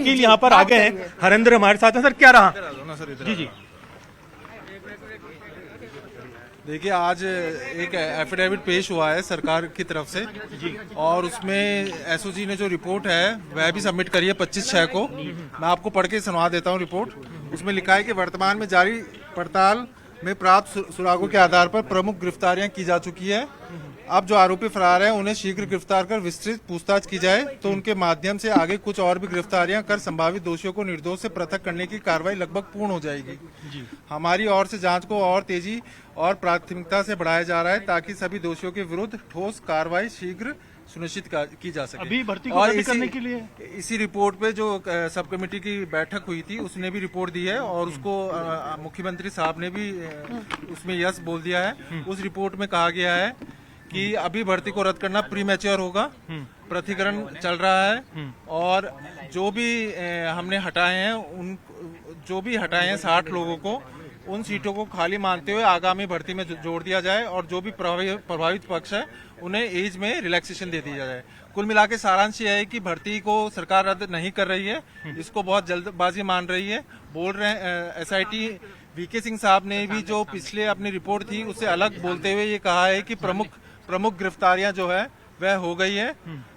वकील यहाँ पर आ गए हैं, हरेंद्र हमारे साथ हैं। सर क्या रहा? जी जी देखिए, आज एक एफिडेविट पेश हुआ है सरकार की तरफ से जी, और उसमें एसओजी ने जो रिपोर्ट है वह भी सबमिट करी है 25/6 को। मैं आपको पढ़ के सुनवा देता हूँ रिपोर्ट। उसमें लिखा है कि वर्तमान में जारी पड़ताल में प्राप्त सुरागों के आधार पर प्रमुख गिरफ्तारियां की जा चुकी है। अब जो आरोपी फरार हैं उन्हें शीघ्र गिरफ्तार कर विस्तृत पूछताछ की जाए, तो उनके माध्यम से आगे कुछ और भी गिरफ्तारियां कर संभावित दोषियों को निर्दोष से पृथक करने की कार्रवाई लगभग पूर्ण हो जाएगी जी। हमारी ओर से जांच को और तेजी और प्राथमिकता से बढ़ाया जा रहा है ताकि सभी दोषियों के विरुद्ध ठोस कार्रवाई शीघ्र सुनिश्चित की जा सके। अभी भर्ती को रद्द करने के लिए इसी रिपोर्ट पे जो सब कमेटी की बैठक हुई थी उसने भी रिपोर्ट दी है, और उसको मुख्यमंत्री साहब ने भी उसमें यस बोल दिया है। उस रिपोर्ट में कहा गया है कि अभी भर्ती को रद्द करना प्रीमैच्योर होगा, प्रतिकरण चल रहा है, और जो भी हमने हटाए हैं उन जो भी हटाए हैं 60 लोगों को, उन सीटों को खाली मानते हुए आगामी भर्ती में जोड़ दिया जाए, और जो भी प्रभावित पक्ष है उन्हें एज में रिलैक्सेशन दे दिया जाए। कुल मिला के सारांश यह है कि भर्ती को सरकार रद्द नहीं कर रही है, इसको बहुत जल्दबाजी मान रही है। बोल रहे हैं एसआईटी वीके सिंह साहब ने भी जो पिछले अपनी रिपोर्ट थी उससे अलग बोलते हुए ये कहा है कि प्रमुख गिरफ्तारियां जो है वह हो गई है,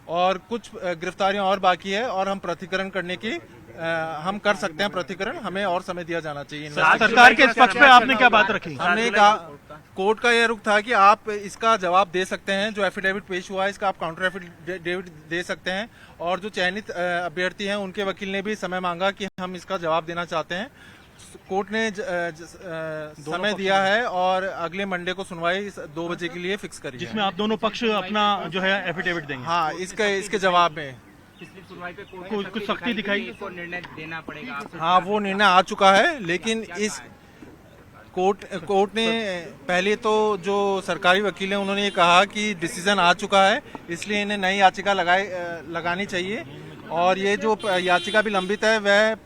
और कुछ गिरफ्तारियां और बाकी है, और हम प्रतिकरण करने की हम कर सकते हैं प्रतिकरण, हमें और समय दिया जाना चाहिए। सरकार के पक्ष पे आपने क्या बात रखी? हमने कहा, कोर्ट का यह रुख था कि आप इसका जवाब दे सकते हैं, जो एफिडेविट पेश हुआ है इसका आप काउंटर एफिडेविट दे सकते हैं, और जो चयनित अभ्यर्थी हैं उनके वकील ने भी समय मांगा कि हम इसका जवाब देना चाहते हैं। कोर्ट ने समय दिया है और अगले मंडे को सुनवाई 2 बजे के लिए फिक्स करी है, जिसमें आप दोनों पक्ष अपना जो है एफिडेविट देंगे। हाँ, इसके जवाब में पिछली सुनवाई पे कुछ सख्ती दिखाई को निर्णय देना पड़ेगा। हाँ, वो निर्णय आ चुका है, लेकिन इस कोर्ट ने पहले तो जो सरकारी वकील हैं उन्होंने ये कहा कि डिसीजन आ चुका है, इसलिए इन्हें नई याचिका लगानी चाहिए, और ये जो याचिका भी लंबित है वह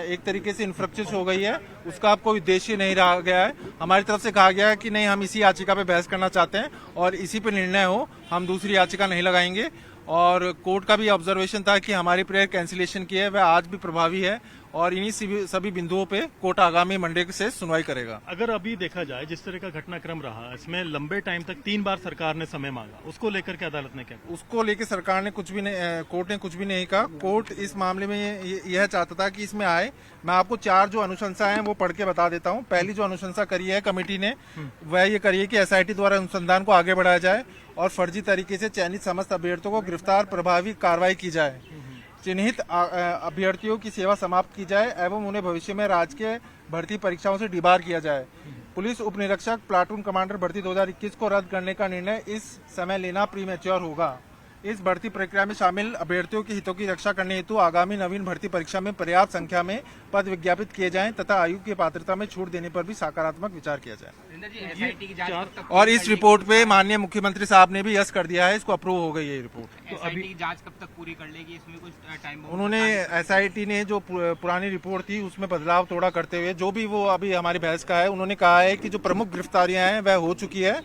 एक तरीके से इन्फ्रक्चर्स हो गई है, उसका अब कोई उद्देश्य नहीं रहा गया है। हमारी तरफ से कहा गया है कि नहीं, हम इसी याचिका पे बहस करना चाहते हैं और इसी पे निर्णय हो, हम दूसरी याचिका नहीं लगाएंगे। और कोर्ट का भी ऑब्जर्वेशन था कि हमारी प्रेयर कैंसिलेशन की है वह आज भी प्रभावी है, और इन्हीं सभी बिंदुओं पे कोर्ट आगामी मंडे से सुनवाई करेगा। अगर अभी देखा जाए जिस तरह का घटनाक्रम रहा, इसमें लंबे टाइम तक 3 बार सरकार ने समय मांगा, उसको लेकर के अदालत ने क्या कहा? उसको लेकर सरकार ने कुछ भी नहीं, कोर्ट ने कुछ भी नहीं कहा। कोर्ट इस मामले में यह चाहता था कि इसमें आए। मैं आपको 4 जो अनुशंसा है वो पढ़ के बता देता हूँ। पहली जो अनुशंसा करी है कमेटी ने वह ये करी है कि एसआईटी द्वारा अनुसंधान को आगे बढ़ाया जाए और फर्जी तरीके से चयनित समस्त अभ्यर्थियों को गिरफ्तार प्रभावी कार्रवाई की जाए, चिन्हित अभ्यर्थियों की सेवा समाप्त की जाए एवं उन्हें भविष्य में राजकीय भर्ती परीक्षाओं से डिबार किया जाए। पुलिस उप निरीक्षक प्लाटून कमांडर भर्ती 2021 को रद्द करने का निर्णय इस समय लेना प्रीमैच्योर होगा। इस भर्ती प्रक्रिया में शामिल अभ्यर्थियों के हितों की रक्षा करने हेतु आगामी नवीन भर्ती परीक्षा में पर्याप्त संख्या में पद विज्ञापित किए जाएं तथा आयु की पात्रता में छूट देने पर भी सकारात्मक विचार किया जाए। और इस रिपोर्ट पे माननीय मुख्यमंत्री साहब ने भी यस कर दिया है, इसको अप्रूव हो गई है रिपोर्ट। तो अभी की जांच कब तक पूरी कर लेगी, इसमें कुछ टाइम? उन्होंने एसआईटी ने जो पुरानी रिपोर्ट थी उसमें बदलाव थोड़ा करते हुए, जो भी वो अभी हमारी बहस का है, उन्होंने कहा है कि जो प्रमुख गिरफ्तारियां हैं वह हो चुकी है,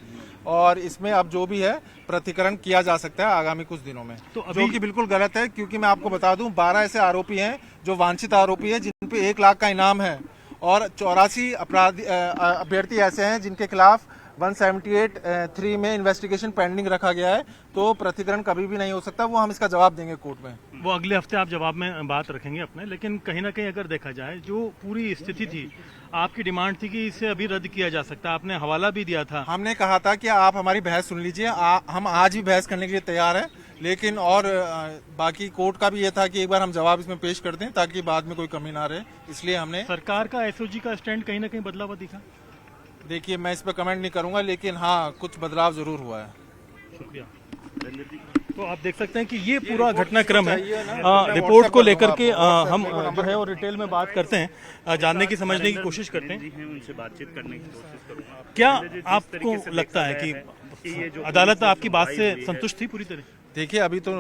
और इसमें अब जो भी है प्रतिकरण किया जा सकता है आगामी कुछ दिनों में, तो जो कि बिल्कुल गलत है। क्योंकि मैं आपको बता दूं 12 ऐसे आरोपी हैं जो वांछित आरोपी हैं जिन पे 1 लाख का इनाम है, और 84 अभ्यर्थी ऐसे हैं जिनके खिलाफ 178(3) में इन्वेस्टिगेशन पेंडिंग रखा गया है। तो प्रतिकरण कभी भी नहीं हो सकता, वो हम इसका जवाब देंगे कोर्ट में। वो अगले हफ्ते आप जवाब में बात रखेंगे अपने, लेकिन कहीं ना कहीं अगर देखा जाए जो पूरी स्थिति थी, आपकी डिमांड थी कि इसे अभी रद्द किया जा सकता है, आपने हवाला भी दिया था। हमने कहा था कि आप हमारी बहस सुन लीजिए, हम आज भी बहस करने के लिए तैयार हैं, लेकिन और बाकी कोर्ट का भी ये था कि एक बार हम जवाब इसमें पेश कर दें ताकि बाद में कोई कमी ना रहे, इसलिए हमने। सरकार का एसओजी का स्टैंड कहीं ना कहीं बदला हुआ दिखा? देखिए, मैं इस पर कमेंट नहीं करूंगा, लेकिन हाँ, कुछ बदलाव जरूर हुआ है। शुक्रिया। तो आप देख सकते हैं कि ये पूरा घटनाक्रम है। रिपोर्ट को लेकर के हम जो है वो डिटेल में बात करते हैं, जानने की समझने की कोशिश करते हैं, उनसे बातचीत करने की कोशिश करूंगा। क्या आपको लगता है कि अदालत आपकी बात से संतुष्ट थी पूरी तरह? देखिए, अभी तो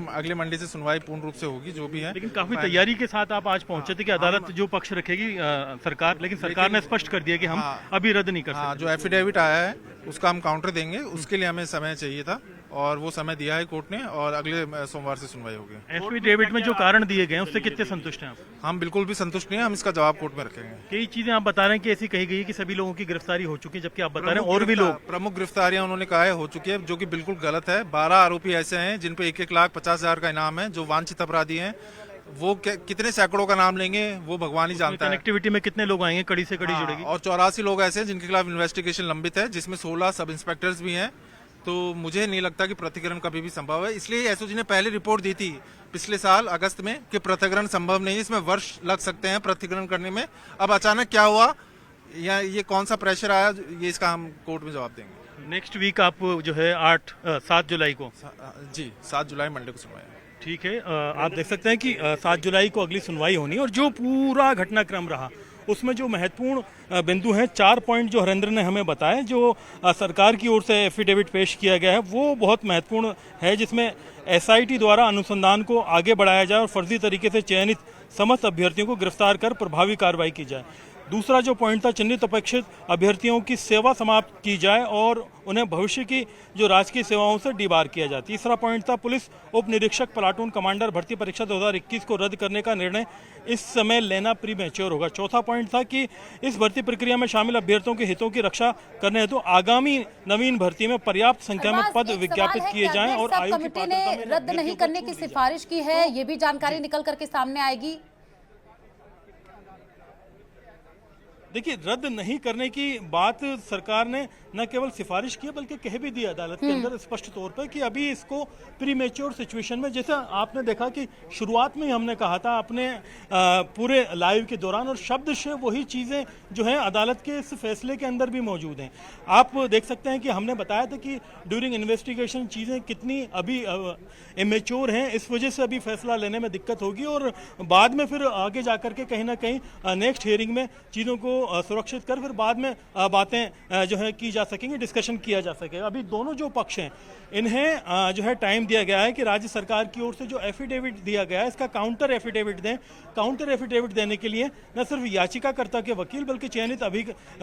अगले मंडे से सुनवाई पूर्ण रूप से होगी जो भी है, लेकिन काफी तैयारी के साथ आप आज पहुंचे थे कि अदालत जो पक्ष रखेगी सरकार, लेकिन सरकार ने स्पष्ट कर दिया कि हम अभी रद्द नहीं कर सकते। जो एफिडेविट आया है उसका हम काउंटर देंगे, उसके लिए हमें समय चाहिए था। और वो समय दिया है कोर्ट ने और अगले सोमवार से सुनवाई होगी। एफिडेविट में जो कारण दिए गए हैं उससे कितने संतुष्ट हैं आप? हम बिल्कुल भी संतुष्ट नहीं हैं, हम इसका जवाब कोर्ट में रखेंगे। कई चीजें आप बता रहे हैं कि ऐसी कही गई है कि सभी लोगों की गिरफ्तारी हो चुकी है, जबकि आप बता रहे हैं और भी लोग। प्रमुख गिरफ्तारियां उन्होंने कहा है हो चुकी है, जो कि बिल्कुल गलत है। 12 आरोपी ऐसे हैं जिन पे 1,50,000 का इनाम है, जो वांछित अपराधी हैं। वो कितने सैकड़ों का नाम लेंगे वो भगवान ही जानता है। कनेक्टिविटी में कितने लोग आएंगे, कड़ी से कड़ी जुड़ेगी। और 84 लोग ऐसे हैं जिनके खिलाफ इन्वेस्टिगेशन लंबित है, जिसमें 16 सब इंस्पेक्टर्स भी हैं। तो मुझे नहीं लगता कि पृथक्करण कभी भी संभव है। इसलिए एसओजी ने पहले रिपोर्ट दी थी पिछले साल अगस्त में कि पृथक्करण संभव नहीं है, इसमें वर्ष लग सकते हैं पृथक्करण करने में। अब अचानक क्या हुआ या ये कौन सा प्रेशर आया, ये इसका हम कोर्ट में जवाब देंगे। नेक्स्ट वीक आप जो है 7 जुलाई को जी 7 जुलाई मंडे को सुनवाई है। ठीक है, आप देख सकते हैं कि 7 जुलाई को अगली सुनवाई होनी है और जो पूरा घटनाक्रम रहा उसमें जो महत्वपूर्ण बिंदु हैं, 4 पॉइंट जो हरेंद्र ने हमें बताए, जो सरकार की ओर से एफिडेविट पेश किया गया है वो बहुत महत्वपूर्ण है, जिसमें एसआईटी द्वारा अनुसंधान को आगे बढ़ाया जाए और फर्जी तरीके से चयनित समस्त अभ्यर्थियों को गिरफ्तार कर प्रभावी कार्रवाई की जाए। दूसरा जो पॉइंट था, चिन्हित अपेक्षित अभ्यर्थियों की सेवा समाप्त की जाए और उन्हें भविष्य की जो राजकीय सेवाओं से डीबार किया जाए। तीसरा पॉइंट था, पुलिस उप निरीक्षक प्लाटून कमांडर भर्ती परीक्षा 2021 को रद्द करने का निर्णय इस समय लेना प्रीमेच्योर होगा। चौथा पॉइंट था कि इस भर्ती प्रक्रिया में शामिल अभ्यर्थियों के हितों की रक्षा करने हेतु आगामी नवीन भर्ती में पर्याप्त संख्या में पद विज्ञापित किए जाएं और आयु की कमेटी ने रद्द नहीं करने की सिफारिश की है, ये भी जानकारी निकल करके सामने आएगी। देखिए, रद्द नहीं करने की बात सरकार ने न केवल सिफारिश की बल्कि कह भी दिया अदालत के अंदर स्पष्ट तौर पर कि अभी इसको प्रीमेच्योर सिचुएशन में, जैसा आपने देखा कि शुरुआत में ही हमने कहा था अपने पूरे लाइव के दौरान, और शब्द से वही चीज़ें जो हैं अदालत के इस फैसले के अंदर भी मौजूद हैं। आप देख सकते हैं कि हमने बताया था कि ड्यूरिंग इन्वेस्टिगेशन चीज़ें कितनी अभी इमेच्योर हैं, इस वजह से अभी फैसला लेने में दिक्कत होगी और बाद में फिर आगे जाकर के कहीं ना कहीं नेक्स्ट हियरिंग में चीज़ों को सुरक्षित कर फिर बाद में बातें जो है की जा सकेंगी, डिस्कशन किया जा सकेगा। अभी दोनों जो पक्ष हैं इन्हें जो है टाइम दिया गया है कि राज्य सरकार की ओर से जो एफिडेविट दिया गया है इसका काउंटर एफिडेविट दें। काउंटर एफिडेविट देने के लिए न सिर्फ याचिकाकर्ता के वकील बल्कि चयनित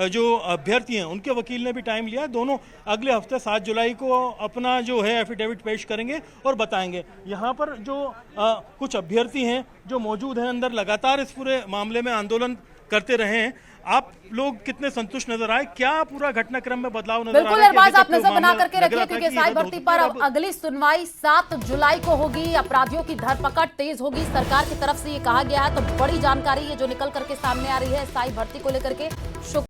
जो अभ्यर्थी हैं उनके वकील ने भी टाइम लिया है। दोनों अगले हफ्ते 7 जुलाई को अपना जो है एफिडेविट पेश करेंगे और बताएंगे। यहाँ पर जो कुछ अभ्यर्थी हैं जो मौजूद हैं अंदर, लगातार इस पूरे मामले में आंदोलन करते रहे हैं। आप लोग कितने संतुष्ट नजर आए? क्या पूरा घटनाक्रम में बदलाव नजर बिल्कुल अरबाज, आप नजर बना करके रखिए क्योंकि साई भर्ती पर अब अगली सुनवाई 7 जुलाई को होगी। अपराधियों की धरपकड़ तेज होगी, सरकार की तरफ से ये कहा गया है। तो बड़ी जानकारी ये जो निकल करके सामने आ रही है साई भर्ती को लेकर के।